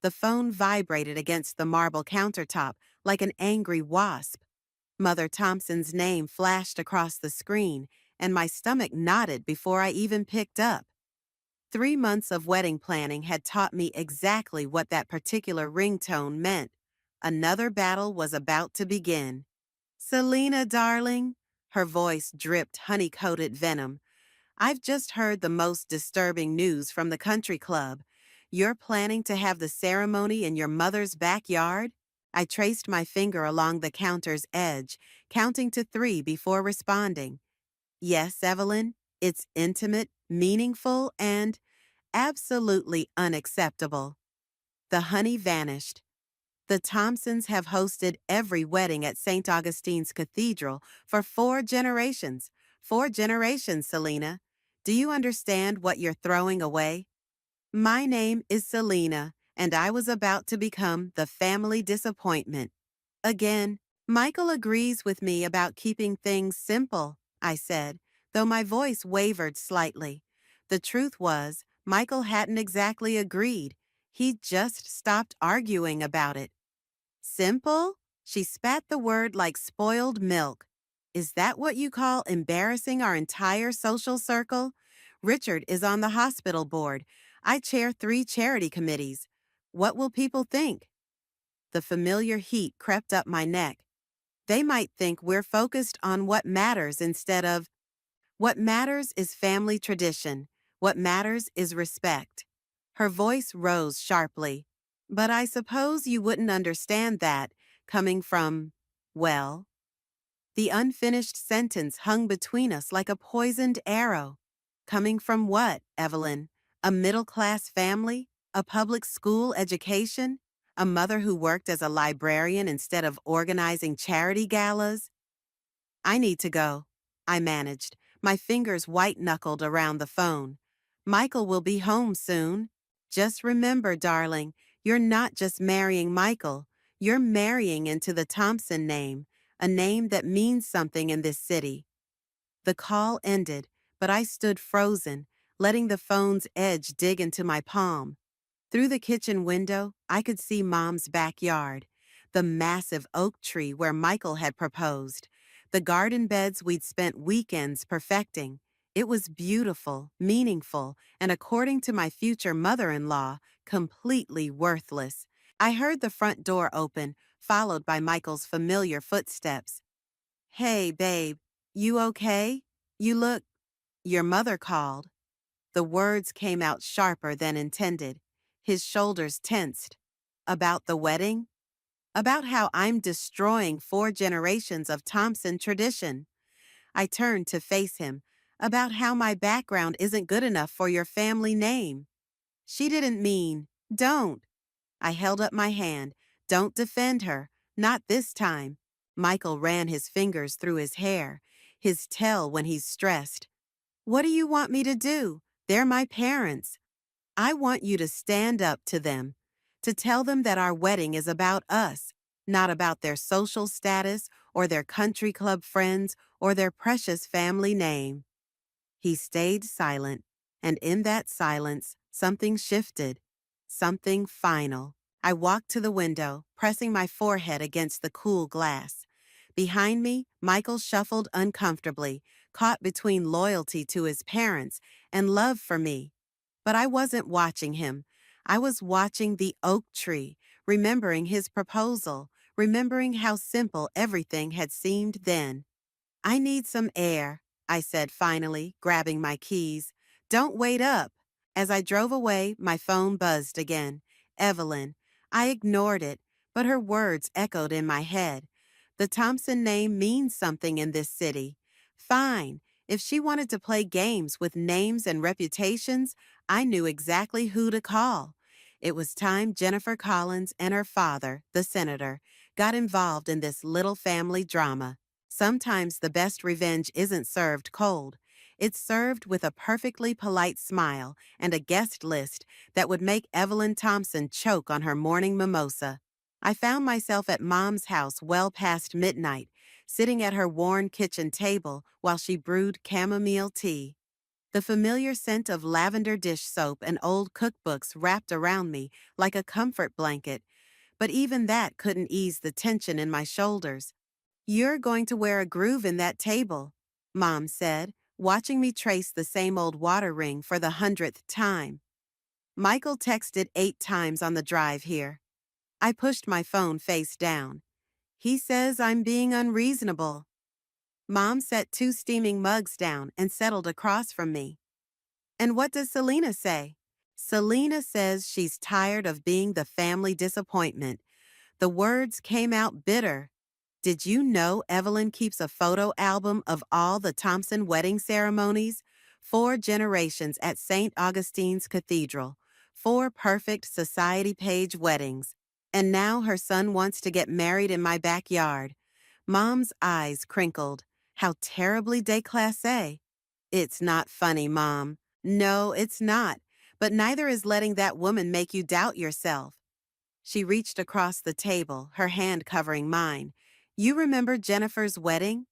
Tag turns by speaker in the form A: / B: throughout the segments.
A: The phone vibrated against the marble countertop like an angry wasp. Mother Thompson's name flashed across the screen, and my stomach knotted before I even picked up. 3 months of wedding planning had taught me exactly what that particular ringtone meant. Another battle was about to begin. "Selena, darling," her voice dripped honey-coated venom. "I've just heard the most disturbing news from the country club. You're planning to have the ceremony in your mother's backyard?" I traced my finger along the counter's edge, counting to 3 before responding. "Yes, Evelyn, it's intimate, meaningful, and absolutely unacceptable." The honey vanished. The Thompsons have hosted every wedding at St. Augustine's Cathedral for 4 generations. 4 generations, Selena. Do you understand what you're throwing away? My name is Selena, and I was about to become the family disappointment. Again, Michael agrees with me about keeping things simple, I said, though my voice wavered slightly. The truth was, Michael hadn't exactly agreed. He'd just stopped arguing about it. "Simple?" She spat the word like spoiled milk. "Is that what you call embarrassing our entire social circle? Richard is on the hospital board. I chair 3 charity committees. What will people think?" The familiar heat crept up my neck. "They might think we're focused on what matters instead of what matters is family tradition. What matters is respect." Her voice rose sharply. "But I suppose you wouldn't understand that, coming from, well." The unfinished sentence hung between us like a poisoned arrow. Coming from what, Evelyn? A middle-class family? A public school education? A mother who worked as a librarian instead of organizing charity galas? "I need to go," I managed, my fingers white-knuckled around the phone. "Michael will be home soon. Just remember, darling, you're not just marrying Michael. You're marrying into the Thompson name, a name that means something in this city." The call ended, but I stood frozen, letting the phone's edge dig into my palm. Through the kitchen window, I could see Mom's backyard, the massive oak tree where Michael had proposed, the garden beds we'd spent weekends perfecting. It was beautiful, meaningful, and according to my future mother-in-law, completely worthless. I heard the front door open, followed by Michael's familiar footsteps. "Hey, babe, you okay? You look—" "Your mother called." The words came out sharper than intended. His shoulders tensed. "About the wedding? About how I'm destroying 4 generations of Thompson tradition." I turned to face him. "About how my background isn't good enough for your family name." She didn't mean, "Don't." I held up my hand. "Don't defend her. Not this time." Michael ran his fingers through his hair, his tell when he's stressed. "What do you want me to do? They're my parents. I want you to stand up to them, to tell them that our wedding is about us, not about their social status or their country club friends or their precious family name." He stayed silent, and in that silence, something shifted, something final. I walked to the window, pressing my forehead against the cool glass. Behind me, Michael shuffled uncomfortably, caught between loyalty to his parents and love for me. But I wasn't watching him. I was watching the oak tree, remembering his proposal, remembering how simple everything had seemed then. "I need some air," I said finally, grabbing my keys. "Don't wait up." As I drove away, my phone buzzed again. Evelyn. I ignored it, but her words echoed in my head. The Thompson name means something in this city. Fine. If she wanted to play games with names and reputations, I knew exactly who to call. It was time Jennifer Collins and her father, the senator, got involved in this little family drama. Sometimes the best revenge isn't served cold. It's served with a perfectly polite smile and a guest list that would make Evelyn Thompson choke on her morning mimosa. I found myself at Mom's house well past midnight, sitting at her worn kitchen table while she brewed chamomile tea. The familiar scent of lavender dish soap and old cookbooks wrapped around me like a comfort blanket, but even that couldn't ease the tension in my shoulders. "You're going to wear a groove in that table," Mom said, watching me trace the same old water ring for the 100th time. Michael texted 8 times on the drive here. I pushed my phone face down. He says I'm being unreasonable. Mom set 2 steaming mugs down and settled across from me. "And what does Selena say?" "Selena says she's tired of being the family disappointment." The words came out bitter. "Did you know Evelyn keeps a photo album of all the Thompson wedding ceremonies? 4 generations at St. Augustine's Cathedral. 4 perfect society page weddings. And now her son wants to get married in my backyard." Mom's eyes crinkled. How terribly déclassé. "It's not funny, Mom." "No, it's not. But neither is letting that woman make you doubt yourself." She reached across the table, her hand covering mine. "You remember Jennifer's wedding?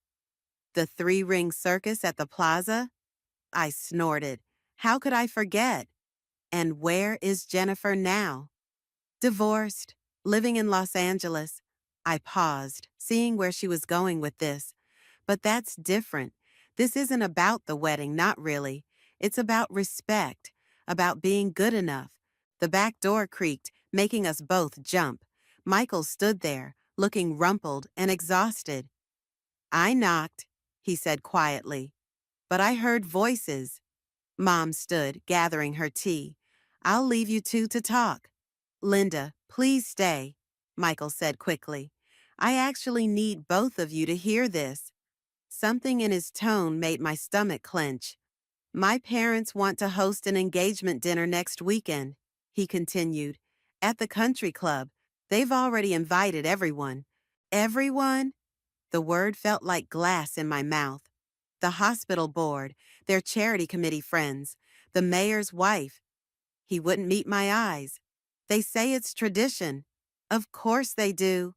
A: The 3-ring circus at the plaza?" I snorted. How could I forget? "And where is Jennifer now?" "Divorced, living in Los Angeles." I paused, seeing where she was going with this. "But that's different. This isn't about the wedding, not really. It's about respect, about being good enough." The back door creaked, making us both jump. Michael stood there, looking rumpled and exhausted. "I knocked," he said quietly. "But I heard voices." Mom stood, gathering her tea. "I'll leave you two to talk." "Linda, please stay," Michael said quickly. "I actually need both of you to hear this." Something in his tone made my stomach clench. "My parents want to host an engagement dinner next weekend," he continued. "At the country club. They've already invited everyone." "Everyone?" The word felt like glass in my mouth. "The hospital board, their charity committee friends, the mayor's wife." He wouldn't meet my eyes. "They say it's tradition." "Of course they do."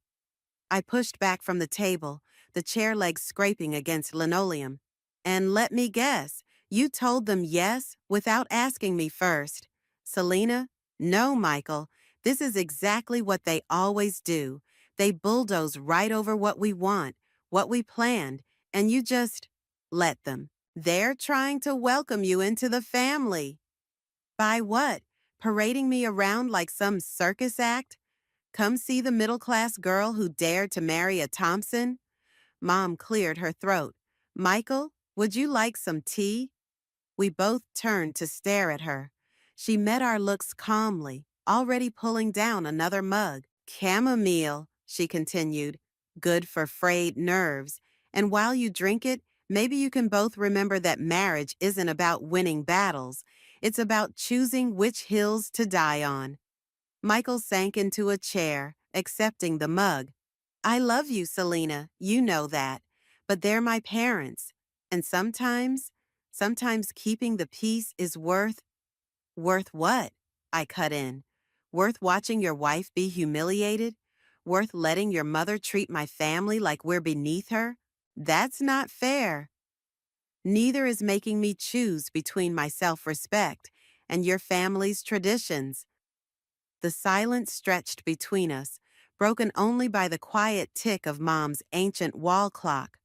A: I pushed back from the table, the chair legs scraping against linoleum. "And let me guess, you told them yes without asking me first." "Selena?" "No, Michael. This is exactly what they always do. They bulldoze right over what we want, what we planned, and you just let them. They're trying to welcome you into the family." "By what? Parading me around like some circus act? Come see the middle-class girl who dared to marry a Thompson?" Mom cleared her throat. "Michael, would you like some tea?" We both turned to stare at her. She met our looks calmly, already pulling down another mug. "Chamomile," she continued. "Good for frayed nerves. And while you drink it, maybe you can both remember that marriage isn't about winning battles. It's about choosing which hills to die on." Michael sank into a chair, accepting the mug. "I love you, Selena. You know that. But they're my parents. And sometimes keeping the peace is worth what?" I cut in. "Worth watching your wife be humiliated? Worth letting your mother treat my family like we're beneath her? That's not fair. Neither is making me choose between my self-respect and your family's traditions." The silence stretched between us, broken only by the quiet tick of Mom's ancient wall clock.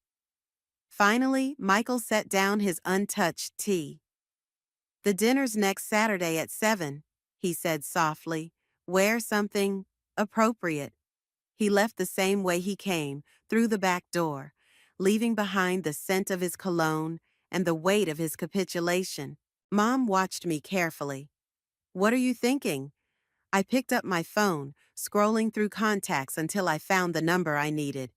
A: Finally, Michael set down his untouched tea. "The dinner's next Saturday at 7, he said softly. "Wear something appropriate." He left the same way he came, through the back door, leaving behind the scent of his cologne and the weight of his capitulation. Mom watched me carefully. "What are you thinking?" I picked up my phone, scrolling through contacts until I found the number I needed.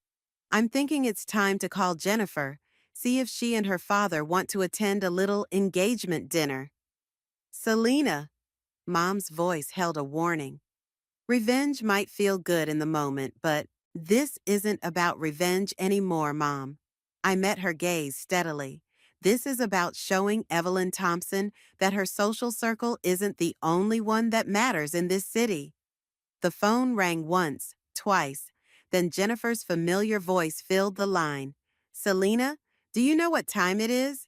A: "I'm thinking it's time to call Jennifer, see if she and her father want to attend a little engagement dinner." "Selena," Mom's voice held a warning. "Revenge might feel good in the moment, but this isn't about revenge anymore, Mom." I met her gaze steadily. "This is about showing Evelyn Thompson that her social circle isn't the only one that matters in this city." The phone rang once, twice, then Jennifer's familiar voice filled the line. "Selena, do you know what time it is?"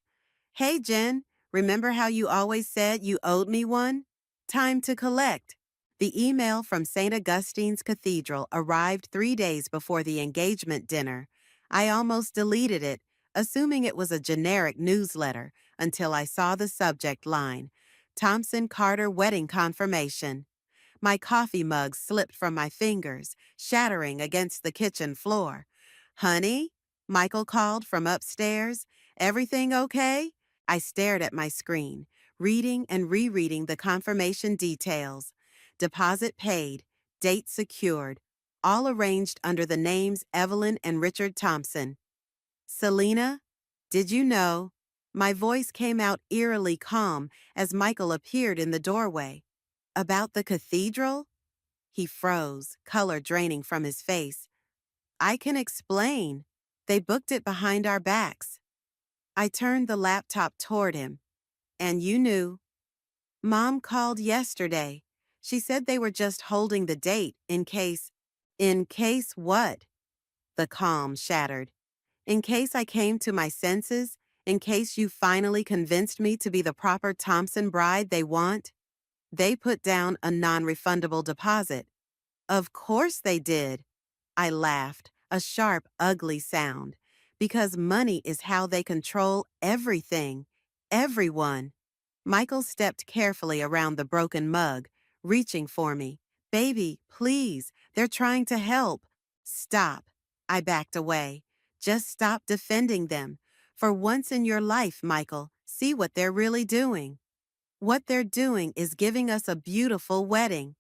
A: "Hey, Jen, Remember how you always said you owed me one? Time to collect. The email from St. Augustine's Cathedral arrived 3 days before the engagement dinner. I almost deleted it, assuming it was a generic newsletter, until I saw the subject line: Thompson Carter Wedding Confirmation. My coffee mug slipped from my fingers, shattering against the kitchen floor. "Honey?" Michael called from upstairs. "Everything okay?" I stared at my screen, reading and rereading the confirmation details. Deposit paid, date secured, all arranged under the names Evelyn and Richard Thompson. "Selena, did you know?" My voice came out eerily calm as Michael appeared in the doorway. "About the cathedral?" He froze, color draining from his face. "I can explain. They booked it behind our backs." I turned the laptop toward him. "And you knew." "Mom called yesterday. She said they were just holding the date in case." "In case what?" The calm shattered. "In case I came to my senses, in case you finally convinced me to be the proper Thompson bride they want. They put down a non-refundable deposit." "Of course they did." I laughed, a sharp, ugly sound. "Because money is how they control everything. Everyone." Michael stepped carefully around the broken mug, reaching for me. "Baby, please, they're trying to help." "Stop." I backed away. "Just stop defending them. For once in your life, Michael, see what they're really doing. What they're doing is giving us a beautiful wedding."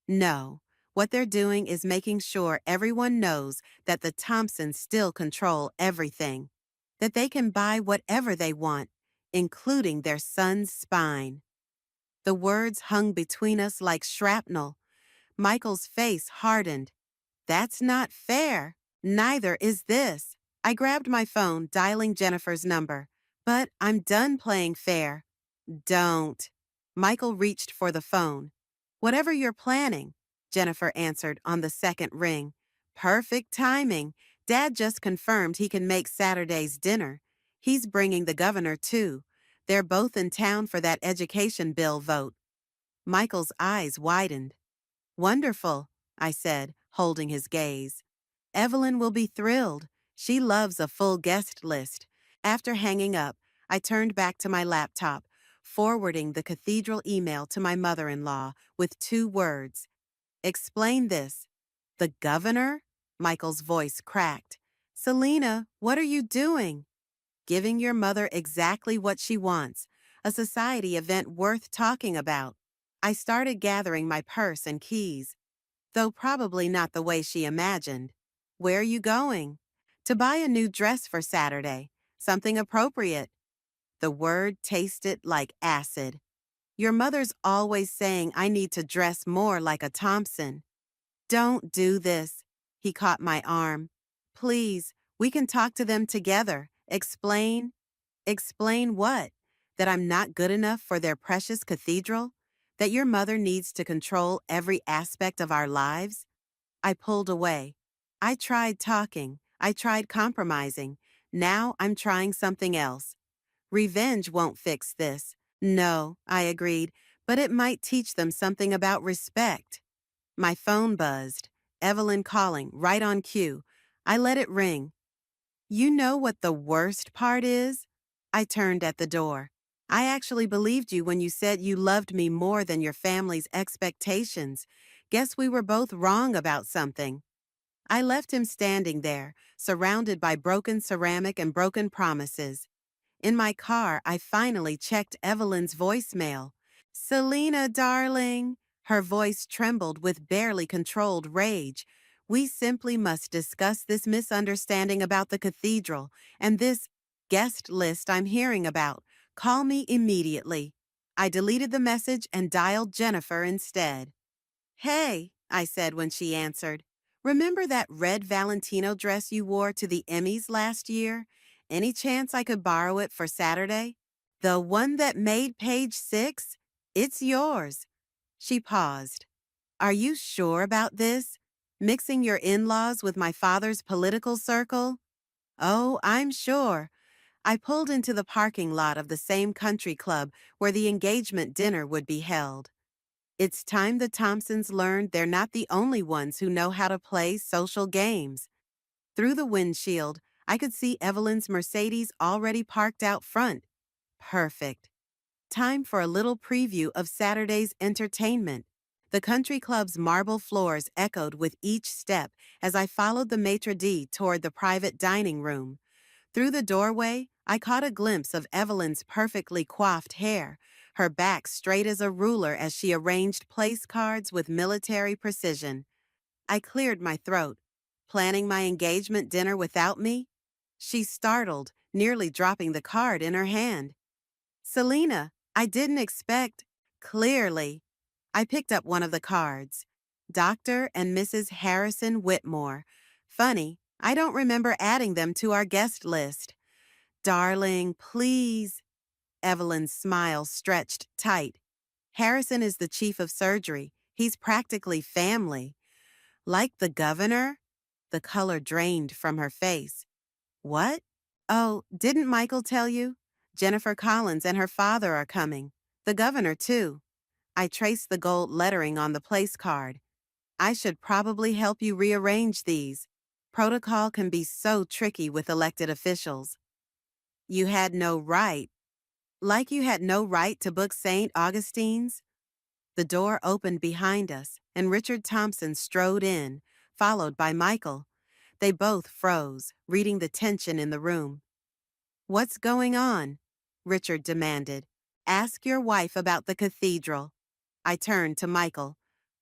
A: "No. What they're doing is making sure everyone knows that the Thompsons still control everything. That they can buy whatever they want, including their son's spine." The words hung between us like shrapnel. Michael's face hardened. "That's not fair. Neither is this." I grabbed my phone, dialing Jennifer's number. "But I'm done playing fair." "Don't." Michael reached for the phone. "Whatever you're planning," Jennifer answered on the second ring. "Perfect timing. Dad just confirmed he can make Saturday's dinner. He's bringing the governor, too. They're both in town for that education bill vote." Michael's eyes widened. "Wonderful," I said, holding his gaze. "Evelyn will be thrilled. She loves a full guest list." After hanging up, I turned back to my laptop, forwarding the cathedral email to my mother-in-law with 2 words. "Explain this." "The governor?" Michael's voice cracked. "Selena, what are you doing?" "Giving your mother exactly what she wants. A society event worth talking about." I started gathering my purse and keys, though probably not the way she imagined. "Where are you going?" "To buy a new dress for Saturday. Something appropriate." The word tasted like acid. "Your mother's always saying I need to dress more like a Thompson." "Don't do this." He caught my arm. "Please, we can talk to them together. Explain." "Explain what? That I'm not good enough for their precious cathedral? That your mother needs to control every aspect of our lives?" I pulled away. I tried talking. I tried compromising. Now I'm trying something else. "Revenge won't fix this." "No," I agreed, "but it might teach them something about respect." My phone buzzed. Evelyn calling, right on cue. I let it ring. "You know what the worst part is?" I turned at the door. "I actually believed you when you said you loved me more than your family's expectations. Guess we were both wrong about something." I left him standing there, surrounded by broken ceramic and broken promises. In my car, I finally checked Evelyn's voicemail. "Selena, darling." Her voice trembled with barely controlled rage. "We simply must discuss this misunderstanding about the cathedral and this guest list I'm hearing about. Call me immediately." I deleted the message and dialed Jennifer instead. "Hey," I said when she answered. "Remember that red Valentino dress you wore to the Emmys last year? Any chance I could borrow it for Saturday?" "The one that made page 6? It's yours." She paused. "Are you sure about this? Mixing your in-laws with my father's political circle?" "Oh, I'm sure. I pulled into the parking lot of the same country club where the engagement dinner would be held. It's time the Thompsons learned they're not the only ones who know how to play social games. Through the windshield, I could see Evelyn's Mercedes already parked out front. Perfect. Time for a little preview of Saturday's entertainment. The country club's marble floors echoed with each step as I followed the maitre d' toward the private dining room. Through the doorway, I caught a glimpse of Evelyn's perfectly coiffed hair, her back straight as a ruler as she arranged place cards with military precision. I cleared my throat. Planning my engagement dinner without me? She startled, nearly dropping the card in her hand. Selena, I didn't expect. Clearly. I picked up one of the cards. Dr. and Mrs. Harrison Whitmore. Funny, I don't remember adding them to our guest list. Darling, please. Evelyn's smile stretched tight. Harrison is the chief of surgery. He's practically family. Like the governor? The color drained from her face. What? Oh, didn't Michael tell you? Jennifer Collins and her father are coming. The governor, too. I traced the gold lettering on the place card. I should probably help you rearrange these. Protocol can be so tricky with elected officials. You had no right. Like you had no right to book St. Augustine's? The door opened behind us, and Richard Thompson strode in, followed by Michael. They both froze, reading the tension in the room. What's going on? Richard demanded. Ask your wife about the cathedral. I turned to Michael.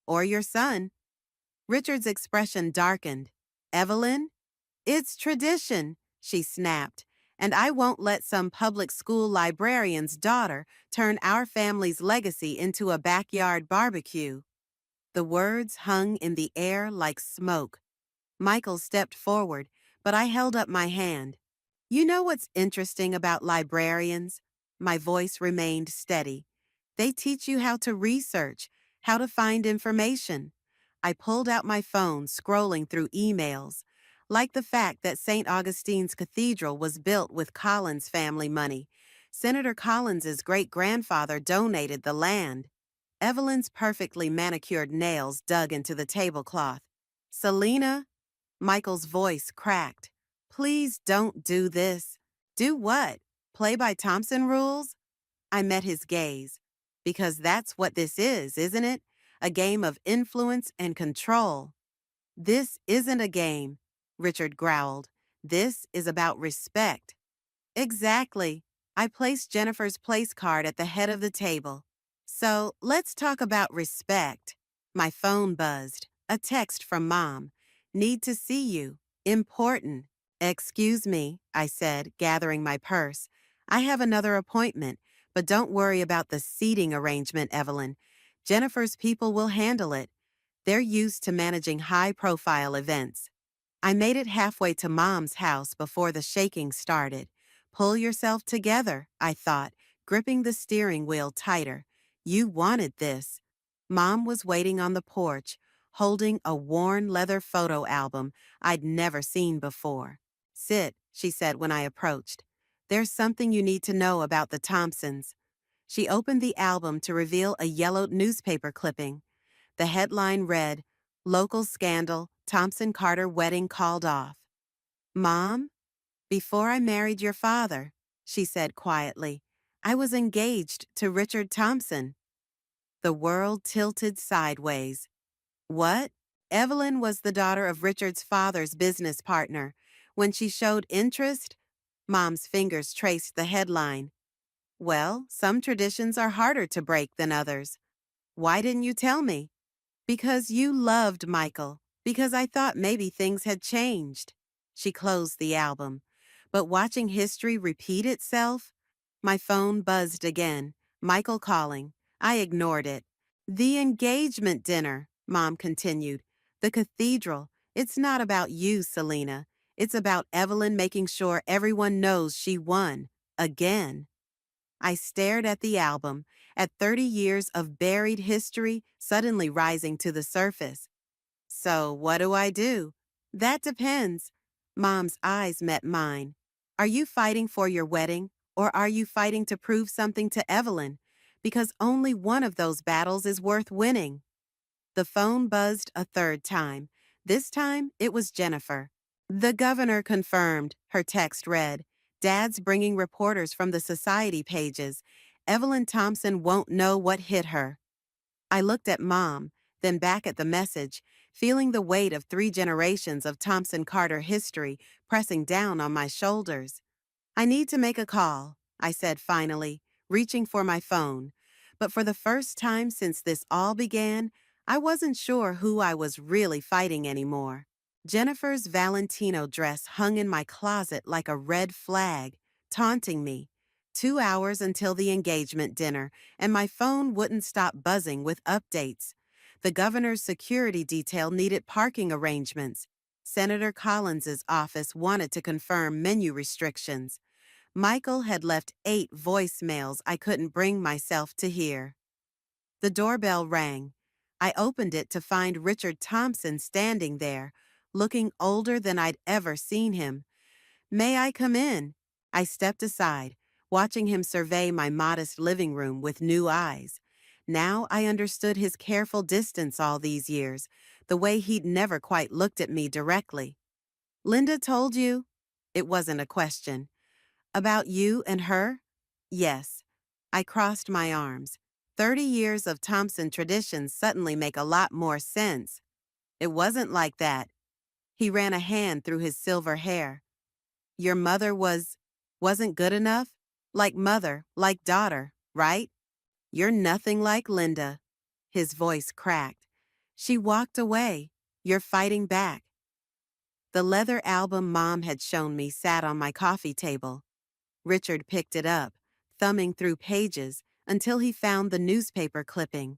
A: Or your son. Richard's expression darkened. Evelyn? It's tradition, she snapped, and I won't let some public school librarian's daughter turn our family's legacy into a backyard barbecue. The words hung in the air like smoke. Michael stepped forward, but I held up my hand. You know what's interesting about librarians? My voice remained steady. They teach you how to research, how to find information. I pulled out my phone, scrolling through emails. Like the fact that St. Augustine's Cathedral was built with Collins family money. Senator Collins's great-grandfather donated the land. Evelyn's perfectly manicured nails dug into the tablecloth. Selena? Michael's voice cracked. Please don't do this. Do what? Play by Thompson rules? I met his gaze. Because that's what this is, isn't it? A game of influence and control. This isn't a game, Richard growled. This is about respect. Exactly. I placed Jennifer's place card at the head of the table. So let's talk about respect. My phone buzzed. A text from Mom. Need to see you. Important. Excuse me, I said, gathering my purse. I have another appointment, but don't worry about the seating arrangement, Evelyn. Jennifer's people will handle it. They're used to managing high-profile events. I made it halfway to Mom's house before the shaking started. Pull yourself together, I thought, gripping the steering wheel tighter. You wanted this. Mom was waiting on the porch, holding a worn leather photo album I'd never seen before. Sit, she said when I approached. There's something you need to know about the Thompsons. She opened the album to reveal a yellowed newspaper clipping. The headline read, Local Scandal, Thompson-Carter Wedding Called Off. Mom? Before I married your father, she said quietly, I was engaged to Richard Thompson. The world tilted sideways. What? Evelyn was the daughter of Richard's father's business partner. When she showed interest, Mom's fingers traced the headline. Well, some traditions are harder to break than others. Why didn't you tell me? Because you loved Michael. Because I thought maybe things had changed. She closed the album. But watching history repeat itself? My phone buzzed again. Michael calling. I ignored it. The engagement dinner, Mom continued. The cathedral. It's not about you, Selena. It's about Evelyn making sure everyone knows she won. Again. I stared at the album, at 30 years of buried history suddenly rising to the surface. So what do I do? That depends. Mom's eyes met mine. Are you fighting for your wedding, or are you fighting to prove something to Evelyn? Because only one of those battles is worth winning. The phone buzzed a third time. This time, it was Jennifer. The governor confirmed, her text read. Dad's bringing reporters from the society pages. Evelyn Thompson won't know what hit her. I looked at Mom, then back at the message, feeling the weight of 3 generations of Thompson Carter history pressing down on my shoulders. I need to make a call, I said finally, reaching for my phone. But for the first time since this all began, I wasn't sure who I was really fighting anymore. Jennifer's Valentino dress hung in my closet like a red flag, taunting me. 2 hours until the engagement dinner, and my phone wouldn't stop buzzing with updates. The governor's security detail needed parking arrangements. Senator Collins's office wanted to confirm menu restrictions. Michael had left 8 voicemails I couldn't bring myself to hear. The doorbell rang. I opened it to find Richard Thompson standing there, looking older than I'd ever seen him. May I come in? I stepped aside, watching him survey my modest living room with new eyes. Now I understood his careful distance all these years, the way he'd never quite looked at me directly. Linda told you? It wasn't a question. About you and her? Yes. I crossed my arms. 30 years of Thompson traditions suddenly make a lot more sense. It wasn't like that. He ran a hand through his silver hair. Your mother wasn't good enough? Like mother, like daughter, right? You're nothing like Linda. His voice cracked. She walked away. You're fighting back. The leather album Mom had shown me sat on my coffee table. Richard picked it up, thumbing through pages until he found the newspaper clipping.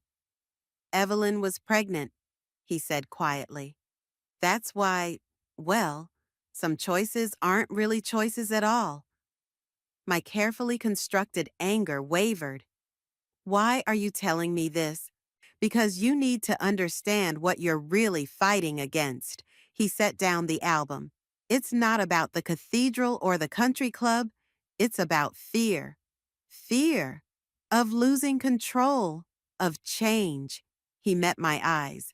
A: Evelyn was pregnant, he said quietly. That's why, well, some choices aren't really choices at all. My carefully constructed anger wavered. Why are you telling me this? Because you need to understand what you're really fighting against. He set down the album. It's not about the cathedral or the country club. It's about fear. Fear of losing control, of change. He met my eyes.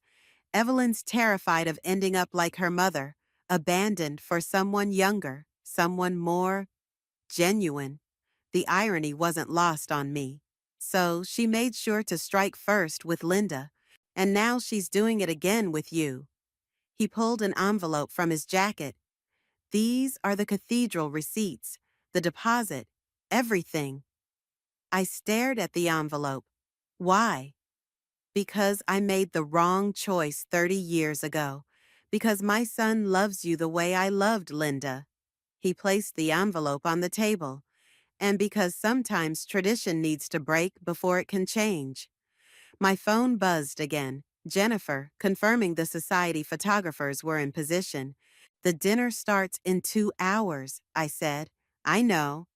A: Evelyn's terrified of ending up like her mother, abandoned for someone younger, someone more genuine. The irony wasn't lost on me. So she made sure to strike first with Linda, and now she's doing it again with you. He pulled an envelope from his jacket. These are the cathedral receipts, the deposit, everything. I stared at the envelope. Why? Because I made the wrong choice 30 years ago. Because my son loves you the way I loved Linda. He placed the envelope on the table. And because sometimes tradition needs to break before it can change. My phone buzzed again. Jennifer, confirming the society photographers were in position. The dinner starts in 2 hours, I said. I know.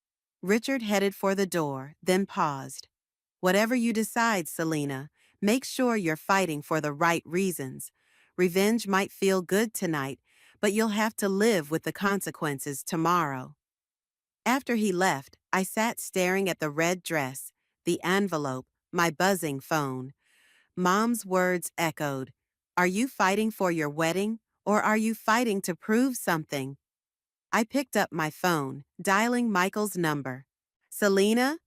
A: Richard headed for the door, then paused. Whatever you decide, Selena, make sure you're fighting for the right reasons. Revenge might feel good tonight, but you'll have to live with the consequences tomorrow. After he left, I sat staring at the red dress, the envelope, my buzzing phone. Mom's words echoed. Are you fighting for your wedding, or are you fighting to prove something? I picked up my phone, dialing Michael's number. Selena?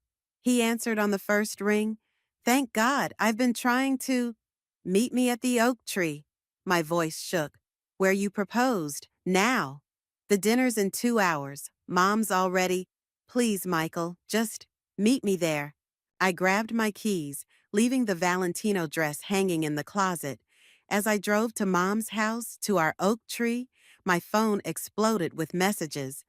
A: He answered on the first ring. Thank God, I've been trying to. Meet me at the oak tree. My voice shook. Where you proposed, now. The dinner's in 2 hours. Mom's already. Please, Michael, just meet me there. I grabbed my keys, leaving the Valentino dress hanging in the closet. As I drove to Mom's house, to our oak tree, my phone exploded with messages.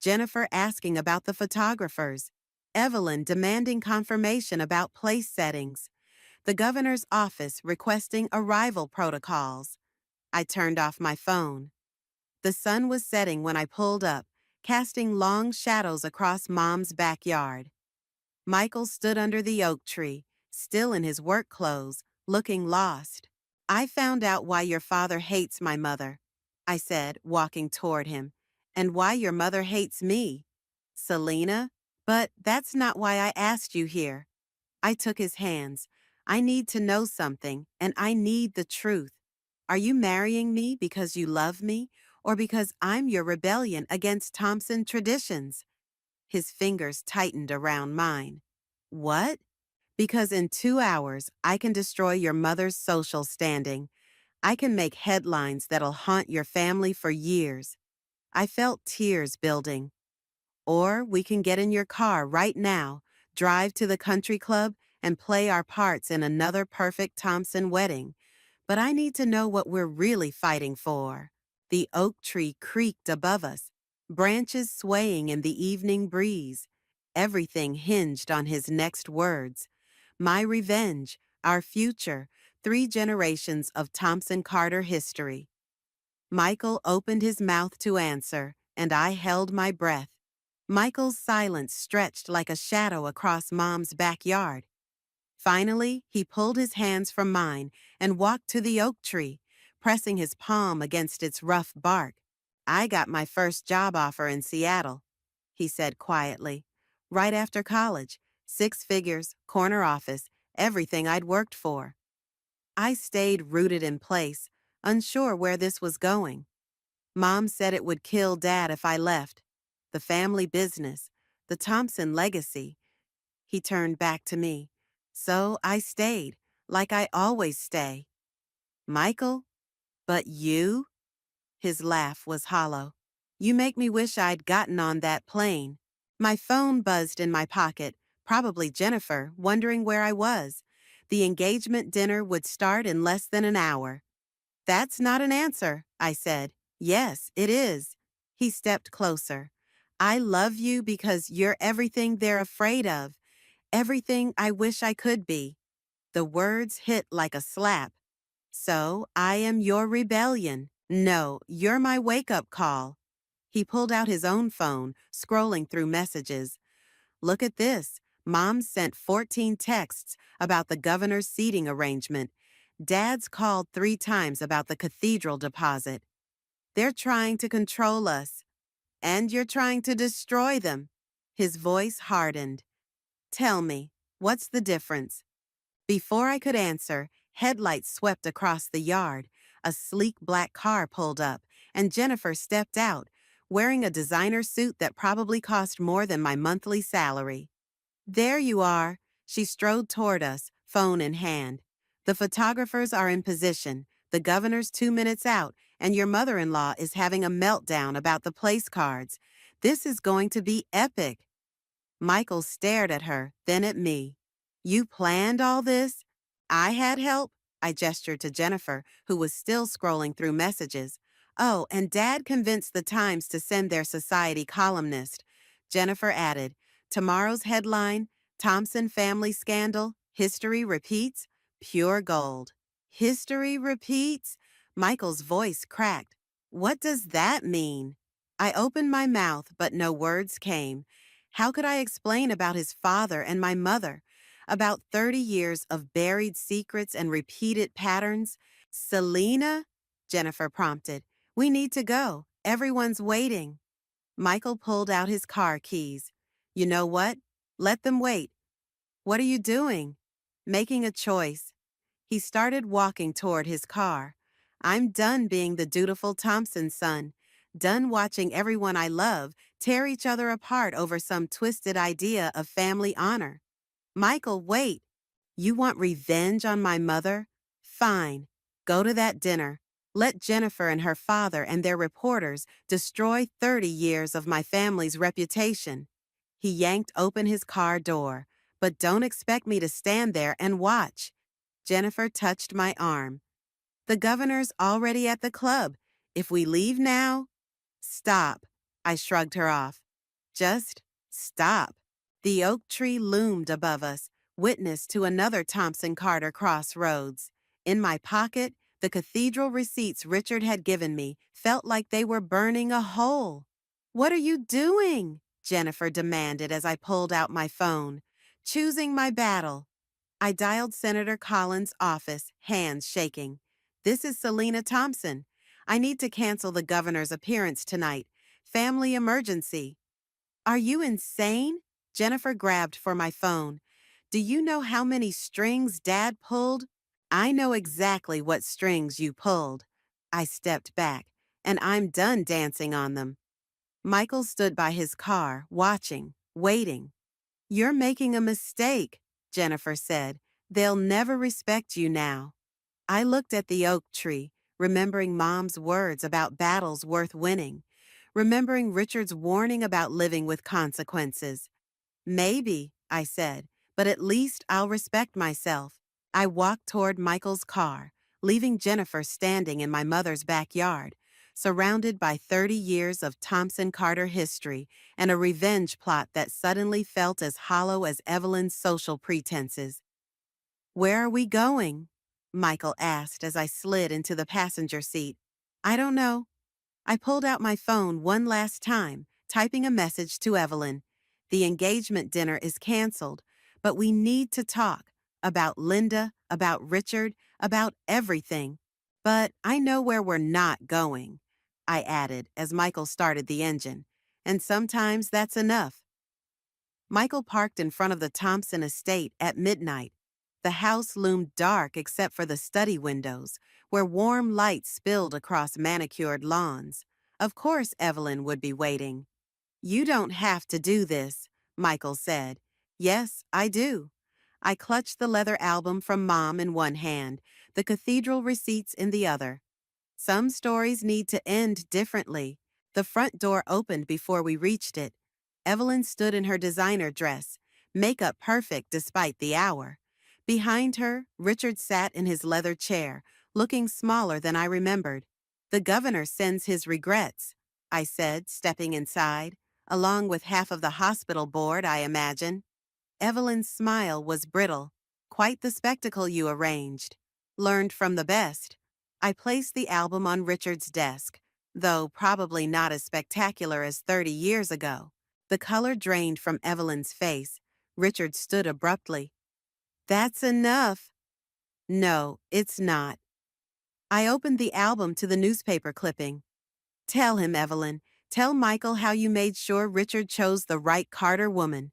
A: Jennifer asking about the photographers. Evelyn demanding confirmation about place settings. The governor's office requesting arrival protocols. I turned off my phone. The sun was setting when I pulled up, casting long shadows across Mom's backyard. Michael stood under the oak tree, still in his work clothes, looking lost. I found out why your father hates my mother, I said, walking toward him, and why your mother hates me. Selena? But that's not why I asked you here. I took his hands. I need to know something, and I need the truth. Are you marrying me because you love me, or because I'm your rebellion against Thompson traditions? His fingers tightened around mine. What? Because in 2 hours, I can destroy your mother's social standing. I can make headlines that'll haunt your family for years. I felt tears building. Or we can get in your car right now, drive to the country club, and play our parts in another perfect Thompson wedding. But I need to know what we're really fighting for. The oak tree creaked above us, branches swaying in the evening breeze. Everything hinged on his next words. My revenge, our future, 3 generations of Thompson Carter history. Michael opened his mouth to answer, and I held my breath. Michael's silence stretched like a shadow across Mom's backyard. Finally, he pulled his hands from mine and walked to the oak tree, pressing his palm against its rough bark. I got my first job offer in Seattle, he said quietly. Right after college, 6 figures, corner office, everything I'd worked for. I stayed rooted in place, unsure where this was going. Mom said it would kill Dad if I left. The family business, the Thompson legacy. He turned back to me. So I stayed, like I always stay. Michael? But you? His laugh was hollow. You make me wish I'd gotten on that plane. My phone buzzed in my pocket, probably Jennifer, wondering where I was. The engagement dinner would start in less than an hour. That's not an answer, I said. Yes, it is. He stepped closer. I love you because you're everything they're afraid of, everything I wish I could be. The words hit like a slap. So I am your rebellion. No, you're my wake-up call. He pulled out his own phone, scrolling through messages. Look at this. Mom sent 14 texts about the governor's seating arrangement. Dad's called 3 times about the cathedral deposit. They're trying to control us. And you're trying to destroy them. His voice hardened. Tell me, what's the difference? Before I could answer, headlights swept across the yard. A sleek black car pulled up, and Jennifer stepped out, wearing a designer suit that probably cost more than my monthly salary. There you are. She strode toward us, phone in hand. The photographers are in position. The governor's 2 minutes out, and your mother-in-law is having a meltdown about the place cards. This is going to be epic. Michael stared at her, then at me. You planned all this? I had help? I gestured to Jennifer, who was still scrolling through messages. Oh, and Dad convinced the Times to send their society columnist. Jennifer added, tomorrow's headline, Thompson family scandal, history repeats, pure gold. History repeats? Michael's voice cracked. What does that mean? I opened my mouth, but no words came. How could I explain about his father and my mother? About 30 years of buried secrets and repeated patterns? Selena? Jennifer prompted. We need to go. Everyone's waiting. Michael pulled out his car keys. You know what? Let them wait. What are you doing? Making a choice. He started walking toward his car. I'm done being the dutiful Thompson son. Done watching everyone I love tear each other apart over some twisted idea of family honor. Michael, wait. You want revenge on my mother? Fine. Go to that dinner. Let Jennifer and her father and their reporters destroy 30 years of my family's reputation. He yanked open his car door. But don't expect me to stand there and watch. Jennifer touched my arm. The governor's already at the club. If we leave now... Stop. I shrugged her off. Just stop. The oak tree loomed above us, witness to another Thompson Carter crossroads. In my pocket, the cathedral receipts Richard had given me felt like they were burning a hole. What are you doing? Jennifer demanded as I pulled out my phone. Choosing my battle. I dialed Senator Collins' office, hands shaking. This is Selena Thompson. I need to cancel the governor's appearance tonight. Family emergency. Are you insane? Jennifer grabbed for my phone. Do you know how many strings Dad pulled? I know exactly what strings you pulled. I stepped back, and I'm done dancing on them. Michael stood by his car, watching, waiting. You're making a mistake, Jennifer said. They'll never respect you now. I looked at the oak tree, remembering Mom's words about battles worth winning, remembering Richard's warning about living with consequences. Maybe, I said, but at least I'll respect myself. I walked toward Michael's car, leaving Jennifer standing in my mother's backyard, surrounded by 30 years of Thompson Carter history and a revenge plot that suddenly felt as hollow as Evelyn's social pretenses. Where are we going? Michael asked as I slid into the passenger seat. I don't know. I pulled out my phone one last time, typing a message to Evelyn. The engagement dinner is canceled, but we need to talk about Linda, about Richard, about everything. But I know where we're not going, I added as Michael started the engine. And sometimes that's enough. Michael parked in front of the Thompson estate at midnight. The house loomed dark except for the study windows, where warm light spilled across manicured lawns. Of course Evelyn would be waiting. You don't have to do this, Michael said. Yes, I do. I clutched the leather album from Mom in one hand, the cathedral receipts in the other. Some stories need to end differently. The front door opened before we reached it. Evelyn stood in her designer dress, makeup perfect despite the hour. Behind her, Richard sat in his leather chair, looking smaller than I remembered. The governor sends his regrets, I said, stepping inside, along with half of the hospital board, I imagine. Evelyn's smile was brittle. Quite the spectacle you arranged. Learned from the best. I placed the album on Richard's desk, though probably not as spectacular as 30 years ago. The color drained from Evelyn's face. Richard stood abruptly. That's enough. No, it's not. I opened the album to the newspaper clipping. Tell him, Evelyn. Tell Michael how you made sure Richard chose the right Carter woman.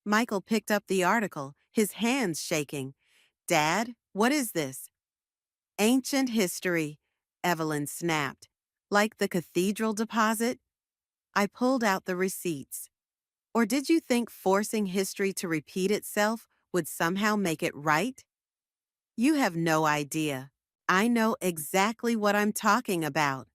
A: Michael picked up the article, his hands shaking. Dad, what is this? Ancient history, Evelyn snapped. Like the cathedral deposit? I pulled out the receipts. Or did you think forcing history to repeat itself would somehow make it right? You have no idea. I know exactly what I'm talking about.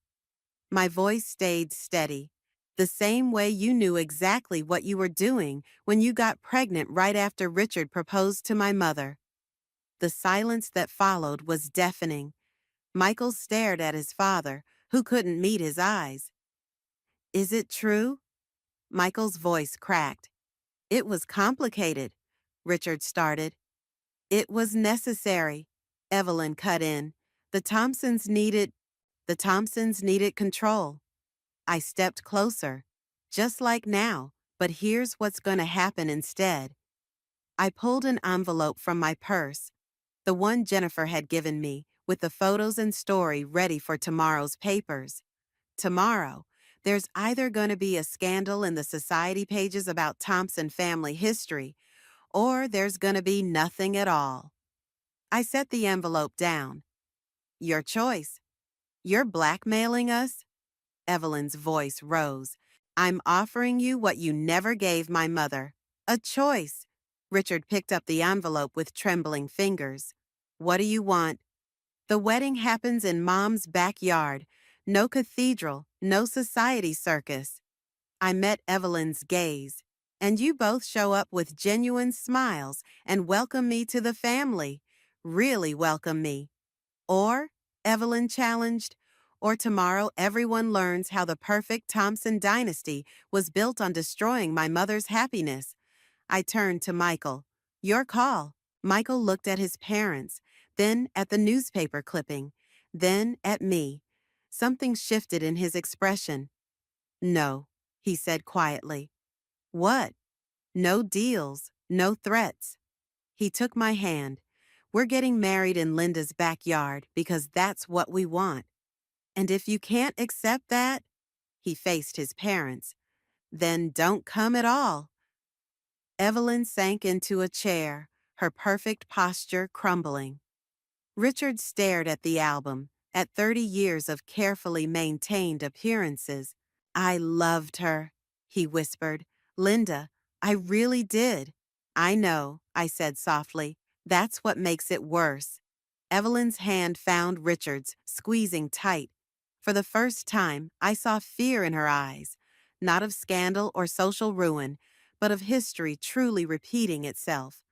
A: My voice stayed steady, the same way you knew exactly what you were doing when you got pregnant right after Richard proposed to my mother. The silence that followed was deafening. Michael stared at his father, who couldn't meet his eyes. Is it true? Michael's voice cracked. It was complicated, Richard started. It was necessary, Evelyn cut in. The Thompsons needed control. I stepped closer, just like now, but here's what's going to happen instead. I pulled an envelope from my purse, the one Jennifer had given me, with the photos and story ready for tomorrow's papers. Tomorrow, there's either going to be a scandal in the society pages about Thompson family history, or there's going to be nothing at all. I set the envelope down. Your choice. You're blackmailing us? Evelyn's voice rose. I'm offering you what you never gave my mother. A choice. Richard picked up the envelope with trembling fingers. What do you want? The wedding happens in Mom's backyard. No cathedral, no society circus. I met Evelyn's gaze. And you both show up with genuine smiles and welcome me to the family. Really welcome me. Or, Evelyn challenged, or tomorrow everyone learns how the perfect Thompson dynasty was built on destroying my mother's happiness. I turned to Michael. Your call. Michael looked at his parents, then at the newspaper clipping, then at me. Something shifted in his expression. No, he said quietly. What? No deals, no threats. He took my hand. We're getting married in Linda's backyard because that's what we want. And if you can't accept that, he faced his parents, Then don't come at all. Evelyn sank into a chair, her perfect posture crumbling. Richard stared at the album, at 30 years of carefully maintained appearances. I loved her, he whispered. Linda, I really did. I know, I said softly. That's what makes it worse. Evelyn's hand found Richard's, squeezing tight. For the first time, I saw fear in her eyes, not of scandal or social ruin, but of history truly repeating itself.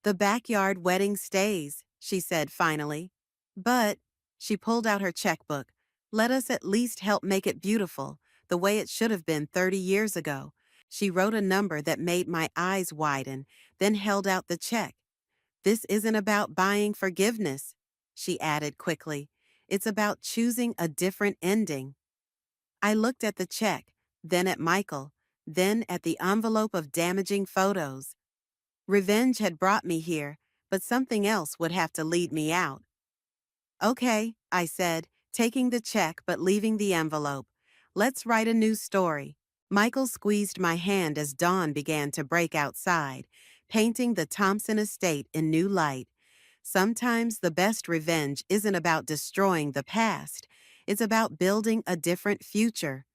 A: The backyard wedding stays, she said finally. But, she pulled out her checkbook, let us at least help make it beautiful, the way it should have been 30 years ago. She wrote a number that made my eyes widen, then held out the check. This isn't about buying forgiveness, she added quickly. It's about choosing a different ending. I looked at the check, then at Michael, then at the envelope of damaging photos. Revenge had brought me here, but something else would have to lead me out. Okay, I said, taking the check but leaving the envelope. Let's write a new story. Michael squeezed my hand as dawn began to break outside, painting the Thompson estate in new light. Sometimes the best revenge isn't about destroying the past. It's about building a different future.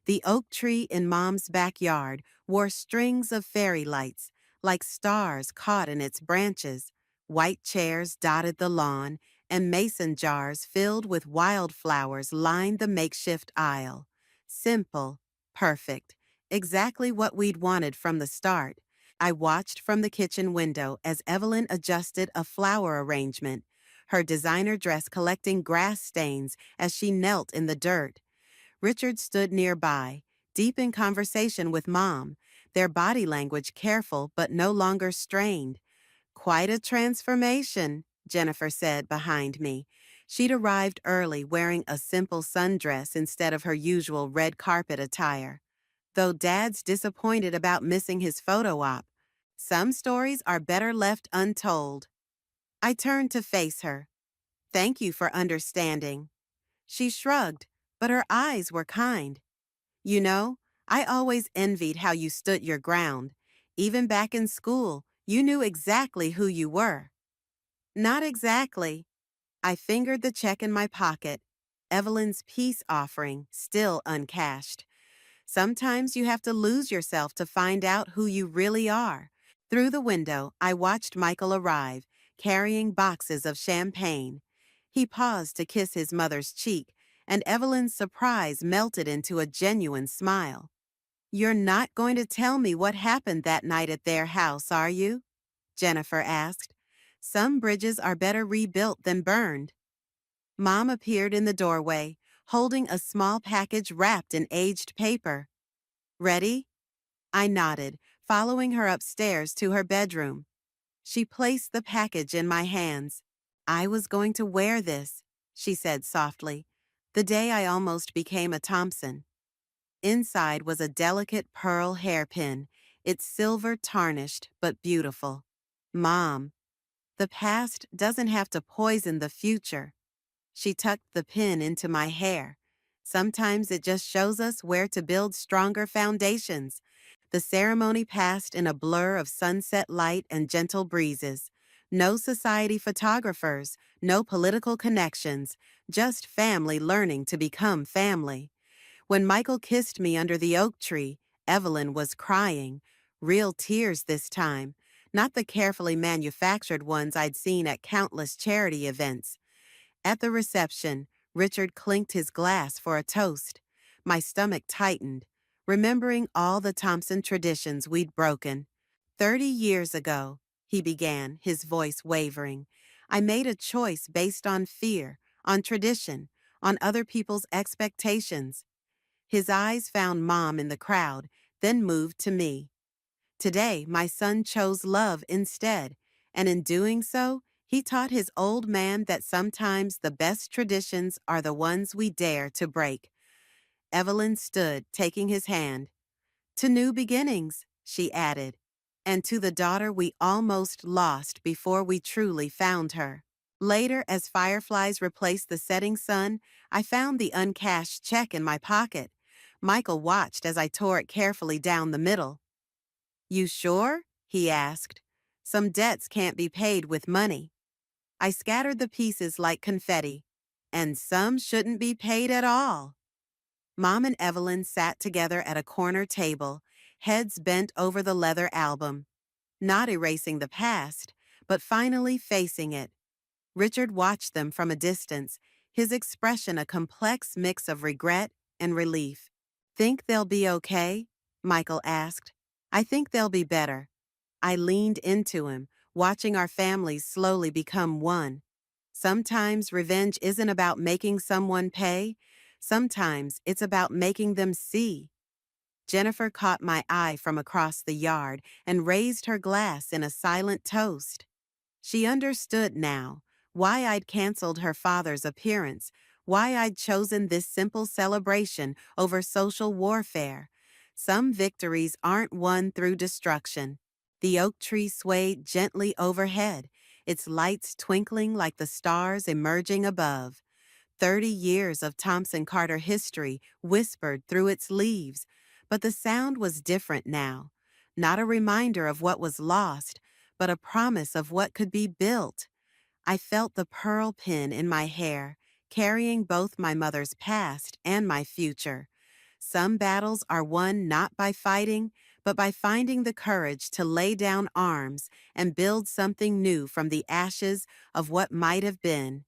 A: The oak tree in Mom's backyard wore strings of fairy lights, like stars caught in its branches. White chairs dotted the lawn, and mason jars filled with wildflowers lined the makeshift aisle. Simple, perfect, exactly what we'd wanted from the start. I watched from the kitchen window as Evelyn adjusted a flower arrangement, her designer dress collecting grass stains as she knelt in the dirt. Richard stood nearby, deep in conversation with Mom, their body language careful but no longer strained. Quite a transformation, Jennifer said behind me. She'd arrived early wearing a simple sundress instead of her usual red carpet attire. Though Dad's disappointed about missing his photo op, some stories are better left untold. I turned to face her. Thank you for understanding. She shrugged, but her eyes were kind. You know, I always envied how you stood your ground. Even back in school, you knew exactly who you were. Not exactly. I fingered the check in my pocket, Evelyn's peace offering, still uncashed. Sometimes you have to lose yourself to find out who you really are. Through the window, I watched Michael arrive, carrying boxes of champagne. He paused to kiss his mother's cheek, and Evelyn's surprise melted into a genuine smile. You're not going to tell me what happened that night at their house, are you? Jennifer asked. Some bridges are better rebuilt than burned. Mom appeared in the doorway, holding a small package wrapped in aged paper. Ready? I nodded, following her upstairs to her bedroom. She placed the package in my hands. I was going to wear this, she said softly, the day I almost became a Thompson. Inside was a delicate pearl hairpin, its silver tarnished but beautiful. Mom, the past doesn't have to poison the future. She tucked the pin into my hair. Sometimes it just shows us where to build stronger foundations. The ceremony passed in a blur of sunset light and gentle breezes. No society photographers, no political connections, just family learning to become family. When Michael kissed me under the oak tree, Evelyn was crying. Real tears this time, not the carefully manufactured ones I'd seen at countless charity events. At the reception, Richard clinked his glass for a toast. My stomach tightened, remembering all the Thompson traditions we'd broken. 30 years ago, he began, his voice wavering, I made a choice based on fear, on tradition, on other people's expectations. His eyes found Mom in the crowd, then moved to me. Today, my son chose love instead, and in doing so, he taught his old man that sometimes the best traditions are the ones we dare to break. Evelyn stood, taking his hand. To new beginnings, she added, and to the daughter we almost lost before we truly found her. Later, as fireflies replaced the setting sun, I found the uncashed check in my pocket. Michael watched as I tore it carefully down the middle. You sure? He asked. Some debts can't be paid with money. I scattered the pieces like confetti. And some shouldn't be paid at all. Mom and Evelyn sat together at a corner table, heads bent over the leather album, not erasing the past, but finally facing it. Richard watched them from a distance, his expression a complex mix of regret and relief. Think they'll be okay? Michael asked. I think they'll be better. I leaned into him, watching our families slowly become one. Sometimes revenge isn't about making someone pay. Sometimes it's about making them see. Jennifer caught my eye from across the yard and raised her glass in a silent toast. She understood now why I'd canceled her father's appearance, why I'd chosen this simple celebration over social warfare. Some victories aren't won through destruction. The oak tree swayed gently overhead, its lights twinkling like the stars emerging above. 30 years of Thompson Carter history whispered through its leaves, but the sound was different now. Not a reminder of what was lost, but a promise of what could be built. I felt the pearl pin in my hair, carrying both my mother's past and my future. Some battles are won not by fighting, but by finding the courage to lay down arms and build something new from the ashes of what might have been.